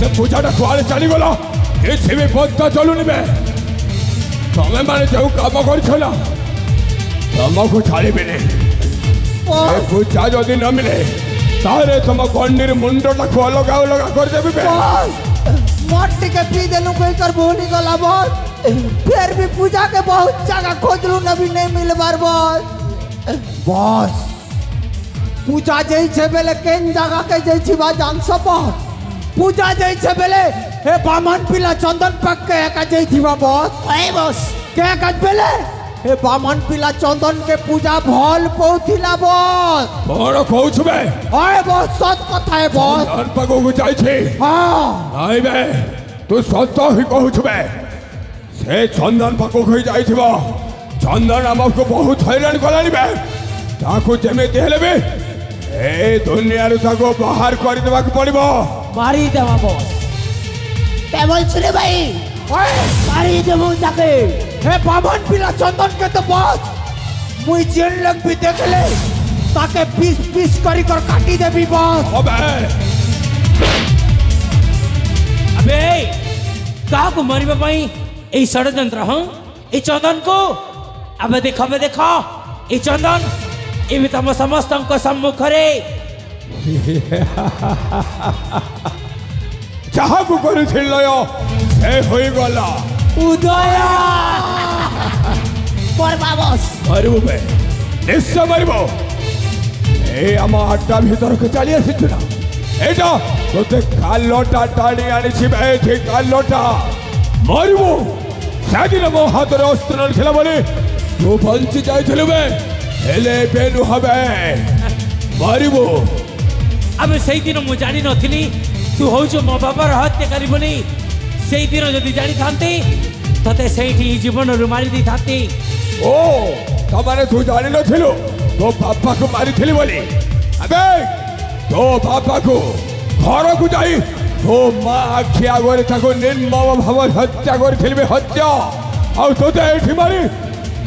से पूजाटा कुआड़े चलीगला किसी भी पत्ता चलुनि बे तमें माने जो काम कर तुमको छाड़बेनि पूजा जदि न मिले तारे तुम कंडीर मुंडटा को अलग अलग करदेबी मट के पी देलू कोई कर भूली गला बॉस फिर भी पूजा के बहुत जगह खोजलू न भी नहीं मिलबार बॉस पूजा जई छे बेले केन जगह के जई छी बा जान सब पूजा जई छे बेले हे बामन पिला चंदन पक के का जई छी बा बॉस ए बॉस के का बेले हे बामन पिला चंदन के पूजा भल पौथिला बॉस बड़ कहू बे ओए बॉस सत कथा है बॉस चंदन पक को जाई छी हां नहीं बे तू सत ही कहू बे से चंदन पक को जाई छिबो चंदन हमको बहुत हैरान कलानी बे ताको जेमेते हेले बे ए दुनिया रे ताको बाहर कर देबा के पड़िबो मारी देवा बॉस के बोल छरे भाई ओए मारी देबो ताके हे बामन पिला चंदन के तो बॉस मुई जेल लग भी देख ले ताके पीस पीस करी कर काटी देबी बॉस अबे अबे का को मारिबा पई ए षडयंत्र हं ए चंदन को अबे देखो ए चंदन ए तम समस्त को सम्मुख रे चाह को करू छिलयो से होई गला उदया परबा बॉस मारिबो बे निश्चय मारिबो ए आमा अड्डा भीतर के चली आसी ना एटा तोते कालोटा टाणी आनी छी बे ठीक कालोटा मारिबो सादिन मो हाथ रे अस्त्र नथिला बोली तू बंची जाइथिलु बे हेले बेनु हबे मारिबो अब सही दिन मु जानी नथिली तू हो जो मो बाबा हत्या करी बोली सही दिन जदी जानी थांती तते सही जीवन रु मारी दी थांती ओ तमाने तू जानी नथिलु तो बापा को मारी थिली बोली अबे तो बापा को घर को जाई तो मां आखिया गोरे ताको निर्मम भाव हत्या करथिलबे हत्या आ तोते एठी मारी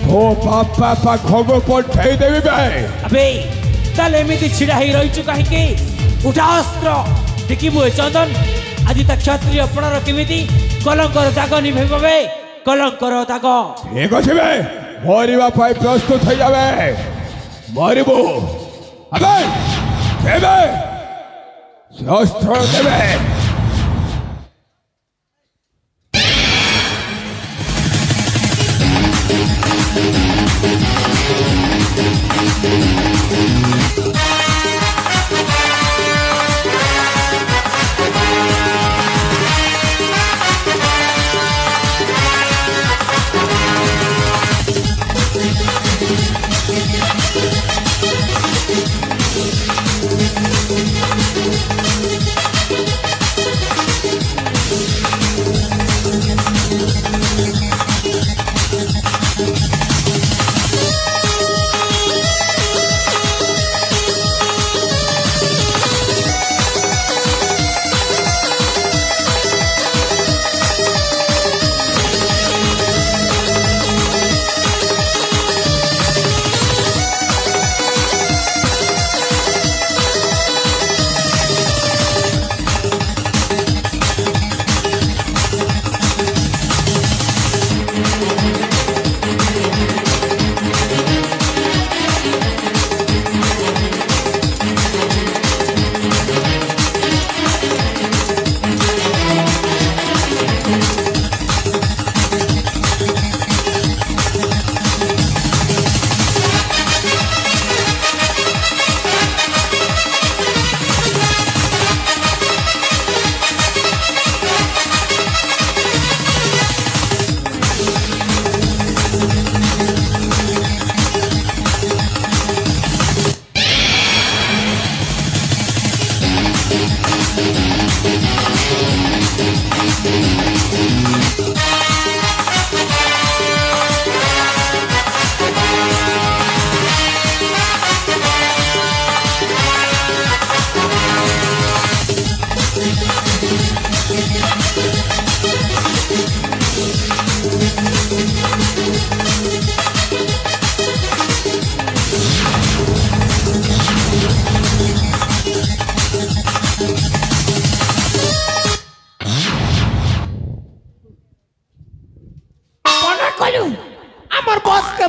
तो बापा पाखो पठाई देबी बे अबे ताले एमिति छिड़ा ही रही छु काहे के उठा अस्त्र देखि मु चंदन आज ता क्षत्रिय अपनार केमिति कलंकर दाग निभेबो बे कलंकर दाग ठीक अछि बे मरिबा पाई प्रस्तुत हो जाबे मरिबो अबे देबे शस्त्र देबे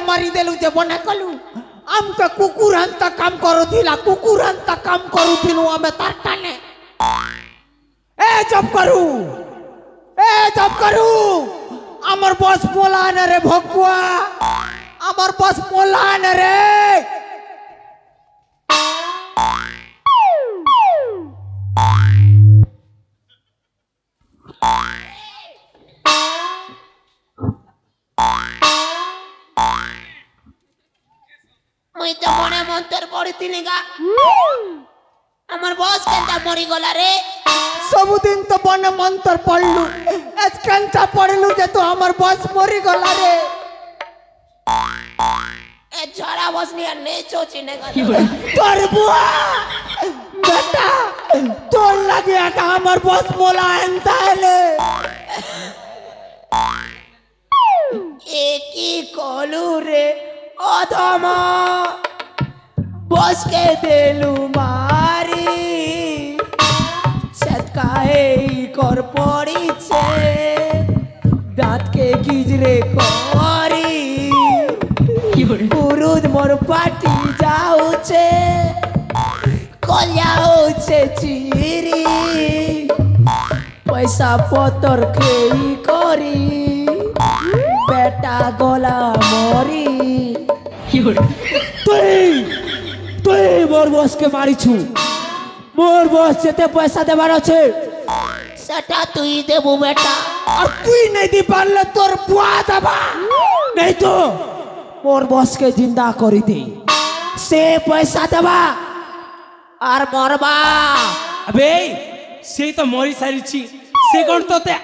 मारी देलु जे बने कलु हमके कुकुर हंता काम करूथिला कुकुर हंता काम करूथिलु हमें तारटाने ए जब करू আমার বস মোলান রে ভকুয়া আমার বস মোলান রে মুই তো মনে মন্তর পড়িতিনি গা আমার বস কেনটা মরি গলা রে सबुदिन तो बन मंत्र पढ़लू आज कंचा पढ़लू जे तो हमार बस मरी गला रे ए झड़ा बस निया ने चोचिने गा तोर बुआ बेटा तोर लगिया का हमार बस मोला एंता ले एक ही कोलू रे अधमा बस के देलू मारी काहे कर पड़ीছে दांत के गिजरे करी पुरुद मोर पाटी जाउছে कल्या होছে चिरी पैसा पतर खेई करी बेटा गला मरी তুই মোর বসকে মারিছু मोर बस जेते पैसा देबार আছে সেটা তুই দেবো বেটা और तू नहीं दी पारले तोर बुआ दबा नहीं तो मोर बस के जिंदा करी दे से पैसा देबा আর মরবা अबे से तो मरी सारिछि से कोन तोते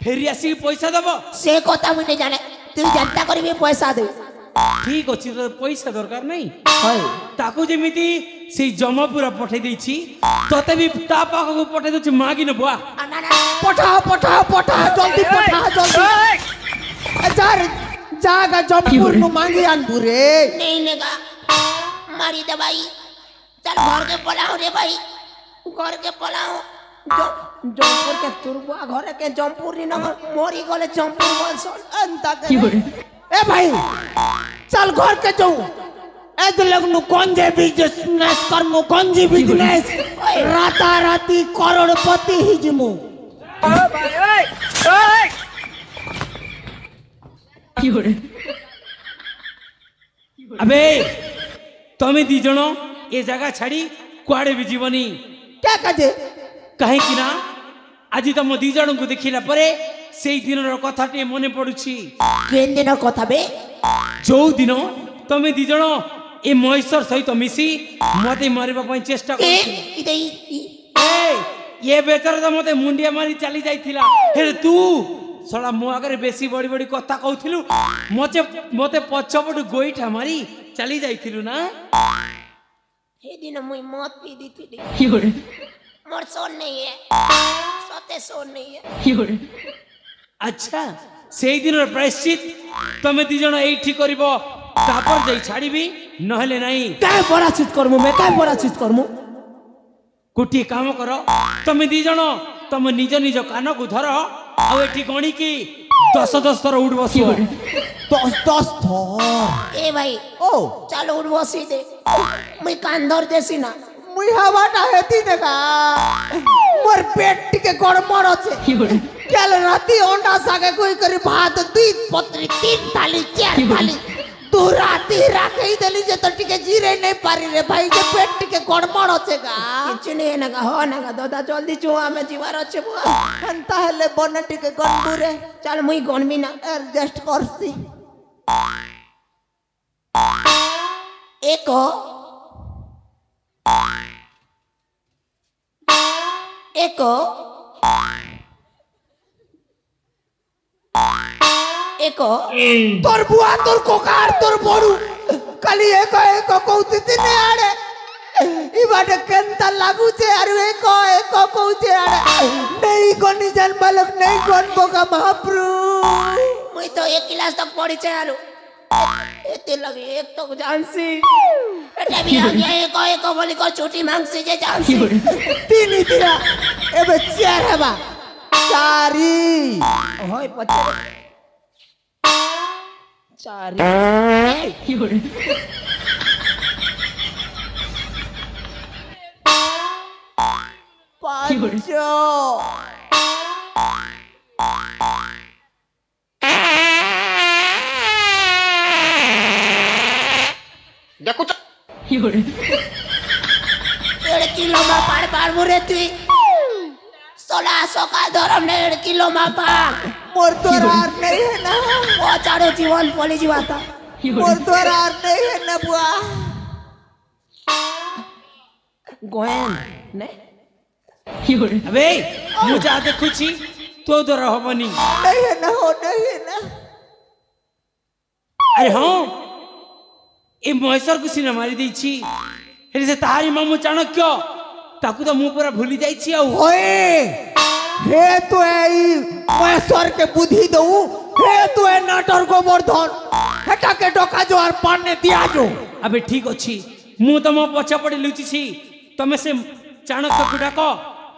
फेरी आसी पैसा देबो সে কথা মুই নাই জানে তুই জানতা করবি পয়সা দে ठीक अछि तो पैसा दरकार नहीं हाय ताकू जेमिति से जमापुरा पठे देछि तते भी ता पाखो पठे दछि मागी न बुआ না না पठा जल्दी पठा जल्दी जार जागा जमपुर नु मांगी आनबू रे नहीं नेगा मारी दे भाई चल घर के पलाओ रे भाई घर के पलाओ जमपुर के तुरबुआ घर के जमपुर नी न मोरी गले जमपुर बलसन अंता के ए भाई चल घर के जाऊ ए लोग नु कंजे बिजनेस करमु कंजी बिजनेस राता राती करोड़पति हिजमु अबे तमे दी जणो ए जगह छाड़ी कुआडे भी जीवनी क्या कजे कहे कि ना आज तुम दी जण को देखिला परे सेई दिन रो कथाटे मने पडुछि केन दिन कथा बे जो दिन तमे दी जण ए महेश्वर सहित मिसी मते मारिबा पई चेष्टा ए करछि इदे ये बेचारा तो मते मुंडिया मारी चली जाइथिला हे तू सला मो आगे बेसी बड़ी बड़ी कथा कहथिलु मते पछपटु गोईठा मारी चली जाइथिलु ना हे दिन मुई मत पी दीथिली मोर सोन नहीं है सते सोन नहीं है अच्छा सेई दिन प्रायश्चित तमे दी जण एठी करबो तापर जाई छाड़ीबी नहले नाही काय पराचित करमु मैं काय पराचित करमु गोटे काम कर तमे दी जण तम निज निज कान को धर आ एठी गणी की 10 थर उठ बसो 10 थर ए भाई ओ चलो उठ बसी दे मुई कान धर देसी ना मुई हवाटा हेती नेगा मोर पेट टिके गड़बड़ আছে केल राती अंडा सागे कोई करी भात 2 पत्री 3 थाली 4 थाली तू राती राखे देली जे तो टिके जीरे नहीं पारी रे भाई के पेट टिके गड़बड़ আছে গা কিছু নেই না গা हो ना गা दादा जल्दी जो हमें जीवार আছে बुआ अंता हेले बन टिके गणबू रे चल मुई गणबी ना एडजस्ट करसी एको एको एको तोर बुआ तोर कोकार तोर बड़ू खाली एक एक कहती ने आड़े ई बाटे केनता लागू छे आरो एक एक कहूचे आड़े नहीं गनी जान बालक नहीं गन बोका महाप्रभु मुई तो 1 क्लास तक पढ़ी छे आरो एते लगे एक तो जानसी बेटा भी आ गया एक बोली को छोटी मांगसी जे जानसी तीन दिया एबे चार हबा चारी होय पचे देखो तो 1.5 किलो मापाड़ पारबो रे तुई 1600 का धरम ने 1.5 किलो मापा मोर तोर आर नहीं है ना वो चारो जीवन पोली जीवाता मोर तोर आर नहीं है ना बुआ गोयन ने अबे मुझे देखुची तो दर हबनी नहीं है ना हो नहीं है ना अरे हाँ ए महेश्वर को सीना मारी देछि हेरे से तारी मामू चाणक्य ताकू तो मुंह पूरा भूली जाइछि आ ओए हे तो आई महेश्वर के बुद्धि दऊ हे तो है नाटर गोवर्धन हटा के डोका जो आर पाने दिया जो अबे ठीक अछि मु तम पछा पड़े लुचि छी तमे से चाणक्य को डाको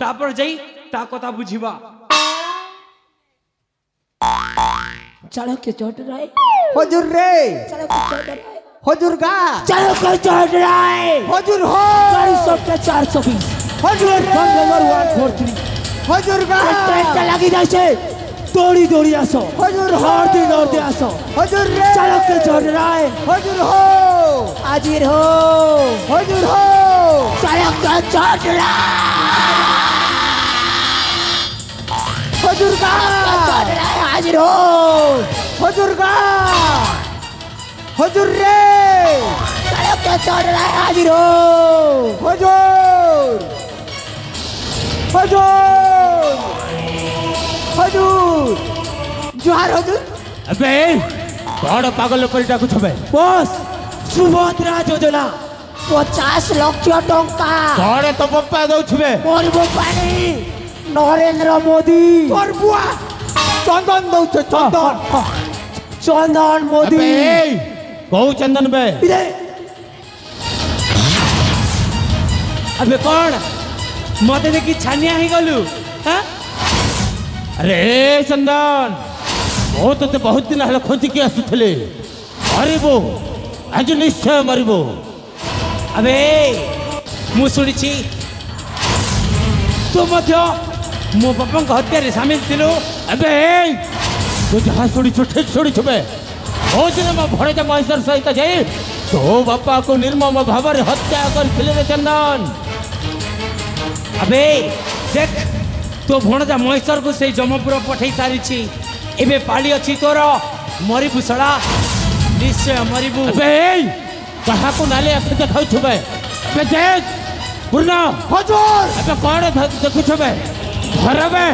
तापर जाई ता कथा बुझिबा चाणक्य चढ़ रहा है हुजूर रे चाणक्य चढ़ रहा है हुजूर गा चाणक्य चढ़ रहा है हुजूर हो 420 हुजूर नंबर 143 हुजूर गा ट्रेन का लगी जाइछे दौड़ी दौड़ी आसो हुजूर हो दौड़ते आसो हुजूर रे चाणक्य चढ़ रहा है हुजूर हो हाजिर हो हुजूर हो चाणक्य चढ़ रहा हुजूर गा चढ़ रहा है हाजिर हो हुजूर गा हुजूर रे चाणक्य चढ़ रहा है हाजिर हो हुजूर हुजूर हुजूर जोहार हुजूर अबे बड़ पागल पर डाकु छबे बस सुभद्रा योजना 50 लाख टंका बड़े तो पप्पा दउ छबे मोर पानी नरेंद्र मोदी तोर बुआ चंदन दउ छे चंदन चंदन मोदी बहु चंदन बे अबे कौन मते देखी छानिया ही गलु हां अरे चंदन बहुत दिन हल खोज के आसुथले मरिबो आज निश्चय मरिबो अबे मु सुनिछि तो मध्य मो बापा हत्या रे शामिल थिलो अबे तू जहाँ शुणी ठीक शुणी छुबे ओ दिन मो भड़े महेश्वर सहित जाई तो बापा को निर्मम भाव हत्या कर चंदन अबे देख तो भणजा महेश्वर को से जमपुर पठे सारी एबे पाली अच्छी तोर मरिबु सड़ा निश्चय मरिबु अबे कहा को नाले आखे देखाउ छुबे अबे देख पूर्ण हुजूर अबे कौन देखु छबे धरबे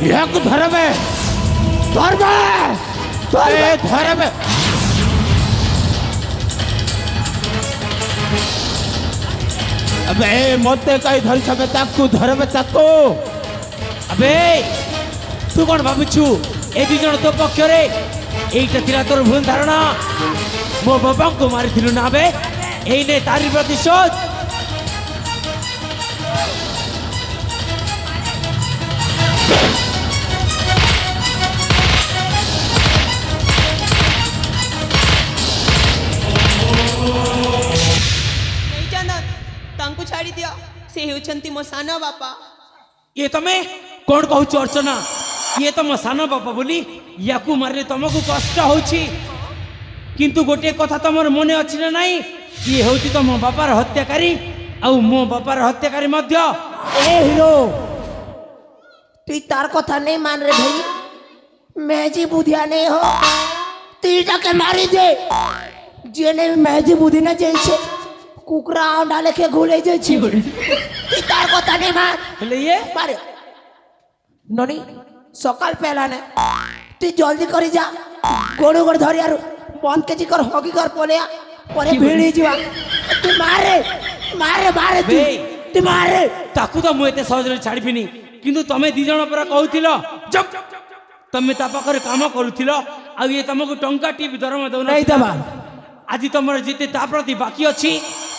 यह को धरबे धरबे अबे धरबे अबे मते कई धरि छबे ताकू धरबे ताकू अबे तू कौन भाबुछु ए दि जण तो पक्ष रे एटा थिला तोर भूल धारणा मो बाबा को मारी थिलु ना बे एई ने तारी प्रतिशोध नहीं चंदन तांकु छाड़ी दिया से हेउछंती मो साना बापा ये तमे कौन कहू अर्चना ये तो मो साना बापा बोली याकू मारे तुमको कष्ट होछि किंतु गोटे कथा तमर मने अछि ना नहीं ये होछि तो मो बापार हत्याकारी आउ मो बापार हत्याकारी मध्य ए हीरो तू तार कथा नहीं मान रे भाई मैं जी बुधिया नहीं हो तू जाके मारी दे जेने मैं जी बुद्धि ना जैसे कुकरा अंडा लेके घुले जैछि तू तार कथा नहीं मान बोले ये मारे ननी सकाल पहला ने तू जल्दी करी जा गोड़ गोड़ धरी यार बंद के जिकर हगी कर पोलेया परे भिड़ी जीवा तू मारे मारे मारे तू तू मारे ताकू तो मुझे सहज छाड़बीनी किंतु तमे दी जण पर कहूथिल जब तमे ता पाखरे काम करूथिल आ ये तुमको टंका टीवी दरमा दउ नहीं दबा आज तुमर जिते ता प्रति बाकी अछि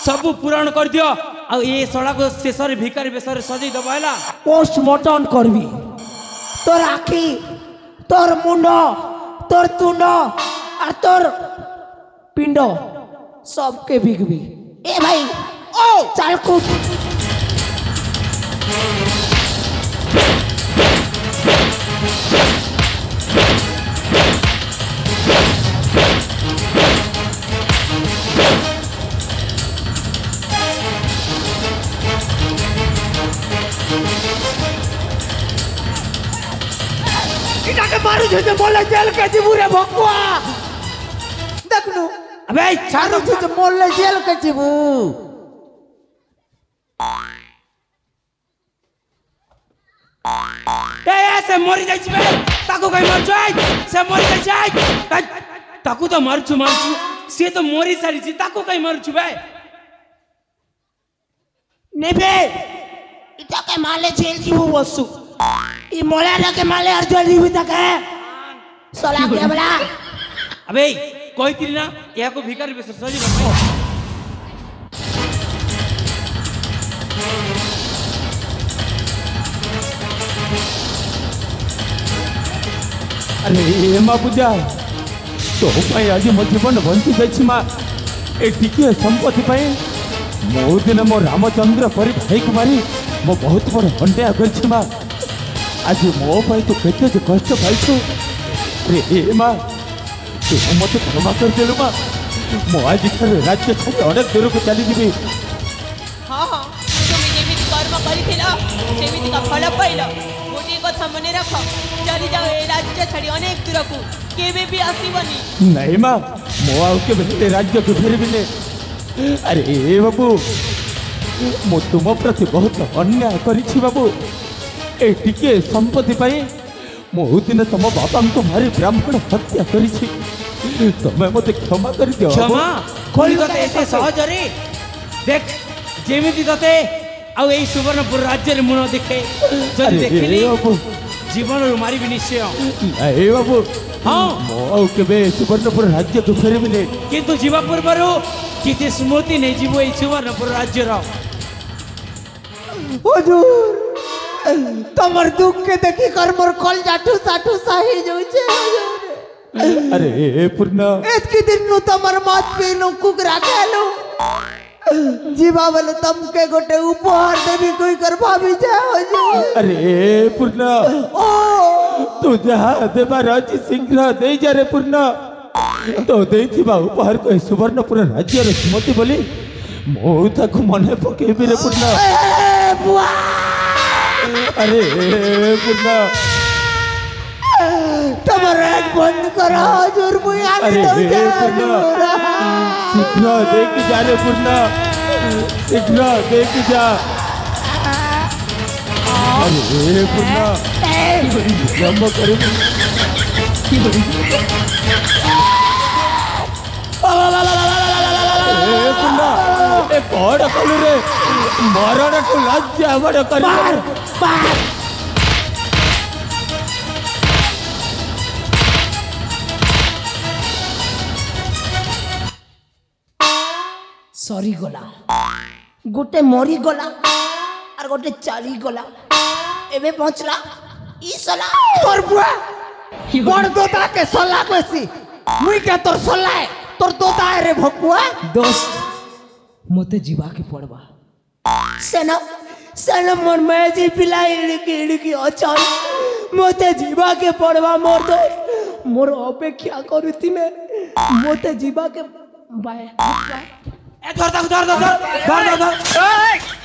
सब पूरण कर दियो आ ये सड़ा को शेष रे भिखारी बेसरे सजै दबा हैला पोस्टमार्टम करबी तोर आखी तोर मुंड तोर तुंड और तोर पिंड सबके बिगबी ए भाई ओ चल कूद इटाके मारू छे बोले जेल के जीबू रे भकुआ देखनु अबे मारू छे बोले जेल के जीबू से मरी जाइछ बे ताको कहीं मर जाय से मरी जाय ताको तो मारछु से तो मरी सारी छी ताको कहीं मरछु बे नेबे इटा के माले जेल जीवू बसु ई मोला रे के माले और जेल जीवू तक है सोला के बला अबे कोई तिरी ना या को भिखारी बेसर सजी न अरे माँ पूजा तो आज मो जीवन बंची जाइए माँ ए टिके संपत्ति मो दिन मो रामचंद्र परी भाई को मारी मो बहुत बड़ अन्याय कर माँ आज मो भाई तो केते जो कष्ट पाइछु रे माँ तू मत क्षमा कर देलु माँ मो आज राज्य छाड़ी अनेक दूर को चली जी हाँ हाँ तुम्हें जेमिति कर्म करिथिला सेमिति का फल पाइल गोटे कथा मने रख चली जाओ ए राज्य छाड़ी अनेक दूर को केबे भी आसीबनी नहीं माँ मो आउ के राज्य को फेरबी ने अरे बाबू मो तुम प्रति बहुत अन्याय करिछि बाबू ए टिके संपत्ति पाई मो दिन तुम बापा को मारी ब्राह्मण हत्या करिछि तमे मते क्षमा कर दियो क्षमा कोई कते एते सहज रे देख जेमिति तते आ एई सुवर्णपुर राज्य रे मुनो देखे जदि देखिली जीवन रो मारी भी निश्चय ए बाबू हां मो आउ के सुवर्णपुर राज्य को फेरबी ने किंतु जीवा पूर्वरु किते स्मृति नहीं जीवो एई सुवर्णपुर राज्य रो हुजूर तमर दुख के देखी कर मोर कल जाठू साठू साही जाउ छे हुजूर अरे पूर्ण एतकी दिन नु तमर मात पीनु कुकरा खेलु जीवा बोले तमके गोटे उपहार देवी कोई कर भाभी छे हुजूर अरे पूर्ण ओ तू जहाँ देवार अच्छी शीघ्र दे जा रे पूर्ण तो देथिबा उपहार को सुवर्णपुर राज्य रे स्मृति बोली मो ताको मने पकेबी रे पूर्ण बुआ अरे पूर्ण तमर रेट बंद करो हुजूर मुई आने अरे दो जा पूर्ण शीघ्र देख जा रे पूर्ण शीघ्र देख जा अरे पूर्ण जम करे पूर्ण ए बड़ कलु रे मरण को लज्जा बड़ कर सरी गला गोटे मरी गला और गोटे चाली गला एबे पहुंचला ई सला तोर बुआ बड़ दोता के सल्ला कोसी मुई के तोर सल्ला है तोर दोता है रे भकुआ दोस्त मते जीवा के पड़बा सेना सेना मोर मैजी पिला इड़की अचल मते जीवा के पड़बा मोर दोस्त मोर अपेक्षा करूती में मते जीवा के बाय ए धर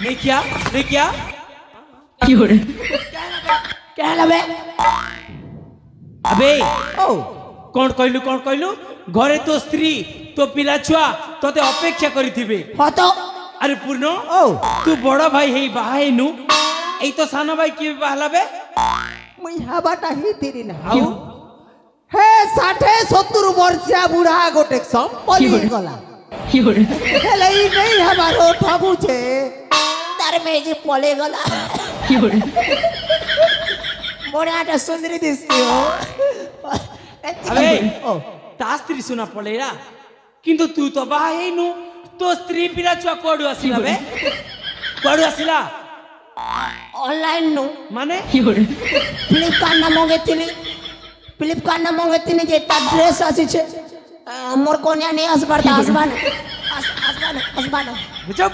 नहीं क्या क्या लबे अबे ओ कौन कहलु घरे तो स्त्री तो पिला छुआ तोते अपेक्षा करिथिबे हो तो अरे पूर्ण ओ तू बड़ भाई हेई बाहेनु एई तो सानो भाई के बाहलाबे मुई हबाटा ही तेरी ना आउ हे 60-70 वर्षिया बुढ़ा गोटे संपली गला हेले ई नहीं हमारो ठाबू छे तार मेजी पले गला मोड़ाटा सुंदरी दिसती हो अबे ता स्त्री सुना पड़ेरा किंतु तू तो बाहेनु तो स्त्री पिला छुआ कोडु आसिला बे कोडु आसिला ऑनलाइन नु माने फ्लिपकार्ट ना मंगेतिनी जे ता ड्रेस आसी छे मोर कोनिया नहीं हसबार था हसबान বুঝব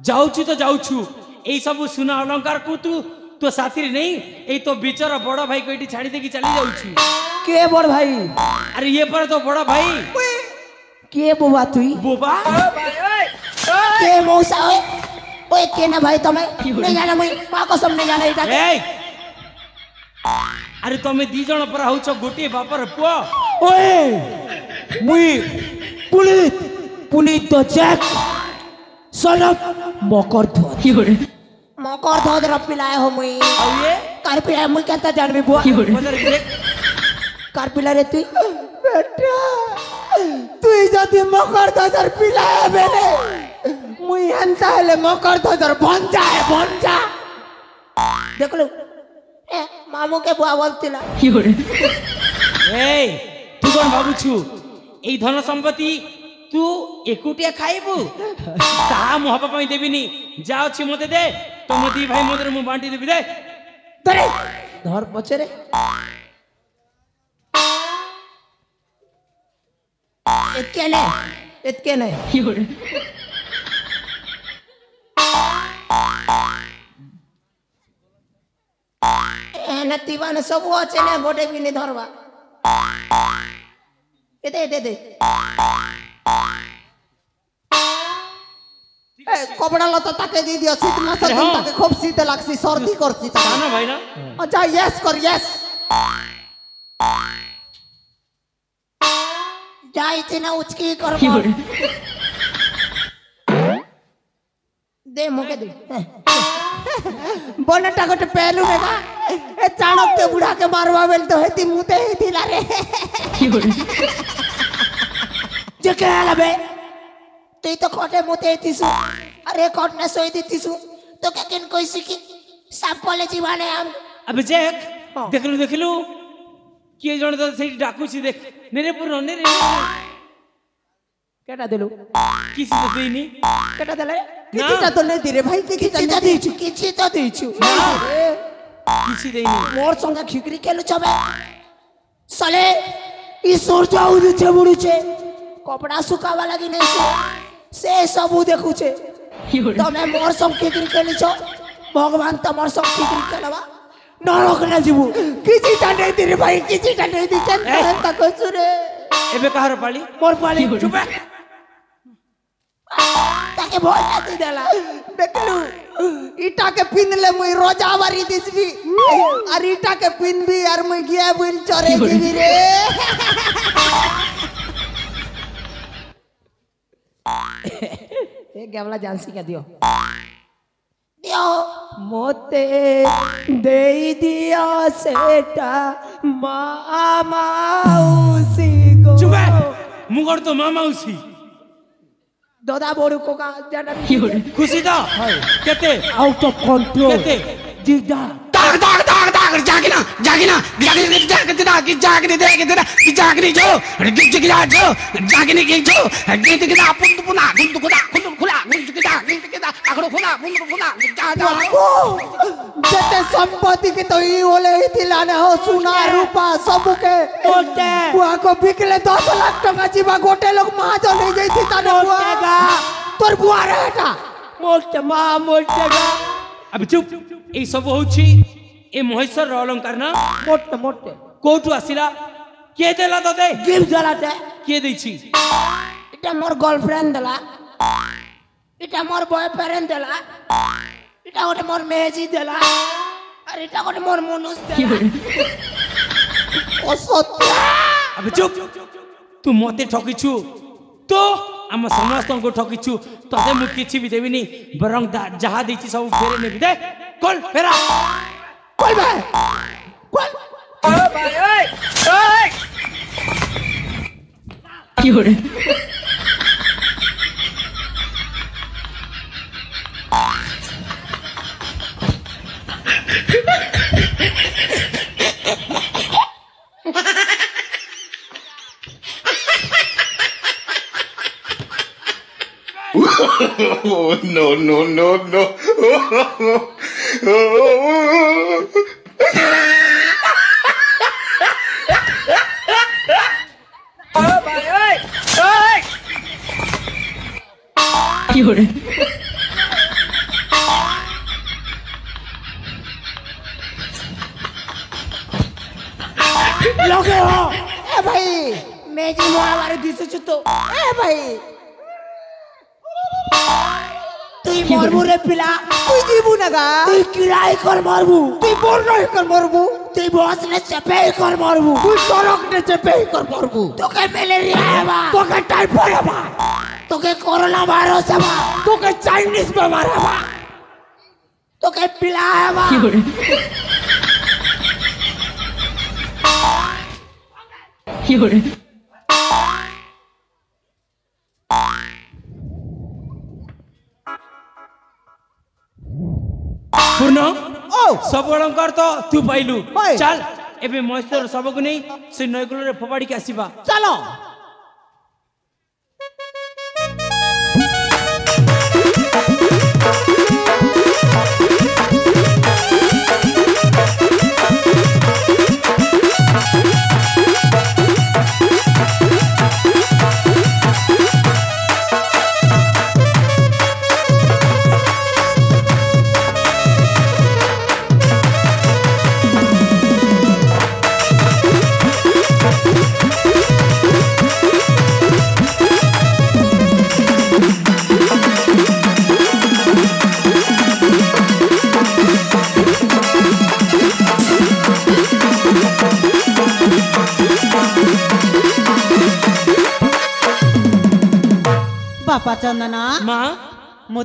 যাউছু তো যাউছু এই সব সুনা অলঙ্কার কু তু তো সাথী নেই এই তো বিচর বড় ভাই কইটি ছাড়ি দেকি চলি যাউছু কে বড় ভাই আরে ইয়ে পরে তো বড় ভাই কে বোবা তুই বোবা के मौसा ओए के ना भाई तुम्हें नहीं जाना मुई मां कसम नहीं जाना इटा এই আরে তুমি দি জন পর হউছ গোটি বাপর পুয়া ওয়ে মুই পুলিত তো চেক সলপ মকর ধর কি করে मकर धोद पिलाए हो मुई আউ ইয়ে कार पिलाए मुई कहता जानबी बुआ বদর দেখ कार पिला रे तुई বেটা তুই যদি মকর ধর পিলায় বেলে মুই হেনতা হলে মকর ধর বঞ্জা देख लो ए मामू के बुआ बोलतिला এই তুই কোন ভাবুছু এই ধন সম্পত্তি তু একুটিয়া খাইবু তা মু হবা পাই দেবিনি যা ଅଛି মতে দে তোম দি ভাই মদের মু বাঁটি দেবি দে ধরে ধর পছরে इतके ने एने तीवाने सब अच्छे ने गोटे भी नहीं धरवा दे কপড়া লতা তাকে দিয়ে দিও শীত মাসে আরে হ্যাঁ। তাকে খুব শীতে লাগছি সর্দি করছি তাকে না ভাই না আচ্ছা ইয়েস কর ইয়েস जाई ना उचकी कर दे मुके दे বনটা গোটে পেলু নেগা এ চাণক্য বুড়া के मारवा बेल तो हेती मुते ही थिला रे जे के लबे तू तो खोटे मुते थिसु अरे कोट ने सोई दिथिसु तो के किन कोई सिकी सब कोले जीवाने हम अबे देख देखलु देखलु किए जण तो सेठी डाकुची देख नेरे पुर नेरे কেটা দিলু किसी तो देनी কেটা দিলে না। কিছুটা তো নেই দিরে ভাই কিছুটা किछि तो নেই दिछु किछि तो दिछु किसी देनी मोर संगे खिकरी केलु छबे सले ई सूरज उदुचे बुडुचे कपड़ा सुकावा लागि नै से सब देखुचे तमे मोर संग खिकरी केलु छ भगवान तमर संग खिकरी केलवा নরক না যাবো কিছুটা নেই দিরে ভাই কিছুটা নেই দিছেন এই। তা কইছু রে एबे कहार पाली মোর পালি चुप ताके भय नाती देला দেখলু ইটাকে পিনলে মুই রোজা বাড়ি দিছবি আর ইটাকে পিনবি আর মুই গিয়া বুল চরে দিবি রে ए गवला जानसी का दियो दियो মতে দেই দিয়া সেটা মামাউসি গো चुप मुगड़ तो मामा उसी दोदा बोडू को का जाना खुशी था केते আউট অফ কন্ট্রোল केते জিগদা दाग दाग दाग दाग जागिना जागिना जागिना जागिना की जागिनी देखिना की जागिनी जो गिज गिजा जो जागिनी की जो गिज गिजा पुंद पुना गुंद खुला गुंद गिजा गिज गिजा आगरो खुला गुंद खुला जा जा যেতে সম্পত্তি কে তো ই হলে দিলানে হো সোনা রূপা সবকে ওটে বুয়াকো বিকলে 10 লাখ টাকা জিবা গোটে লোক মহাজন হয়ে যাইতি তানে বুয়া তোর বুয়া রে এটা মোটে মা মোটেগা अब चुप এই सब होउची ए মহেশ্বর অলঙ্কার না মোটে মোটে কোটু আসিলা কে দেলা তোতে গিফট জ্বালাতে কে দেইছি এটা মোর গার্লফ্রেন্ড দেলা এটা মোর বয়ফ্রেন্ড দেলা এটা ওটা মোর মেজি দেলা আর এটা ওটা মোর মনুষ দেলা ও সত্য अब चुप तू मते ठकिछु तो हम समस्त को ठकिछु तते मु किछि भी देबिनी बरंग जहा देछि सब फेरे नेबि दे कल फेरा কই ভাই কই ও ভাই ওই ওই কি হরে Oh no no no no ও ভাই ওই লগে হ এ ভাই মেজি মহাবারে দিছিস তো এ ভাই তুই মরবু রে পিলা তুই দিবু না গা তুই কিরাই কর মরবু তুই বড় কর মরবু তুই বসলে চেপে কর মরবু তুই সড়ক নে চেপে কর মরবু তোকে ম্যালেরিয়া হবা তোকে টাইফয়েড হবা তোকে করোনা ভাইরাস হবা তোকে চাইনিজ বেমার হবা তোকে পিলা হবা पूर्ण ओ सब अलंकार तो तू पाइलु होय। चल एबे महेश्वर सबको नहीं से नयकुल रे फोपाड़ी के आसीबा चलो बापा चंदना माँ मु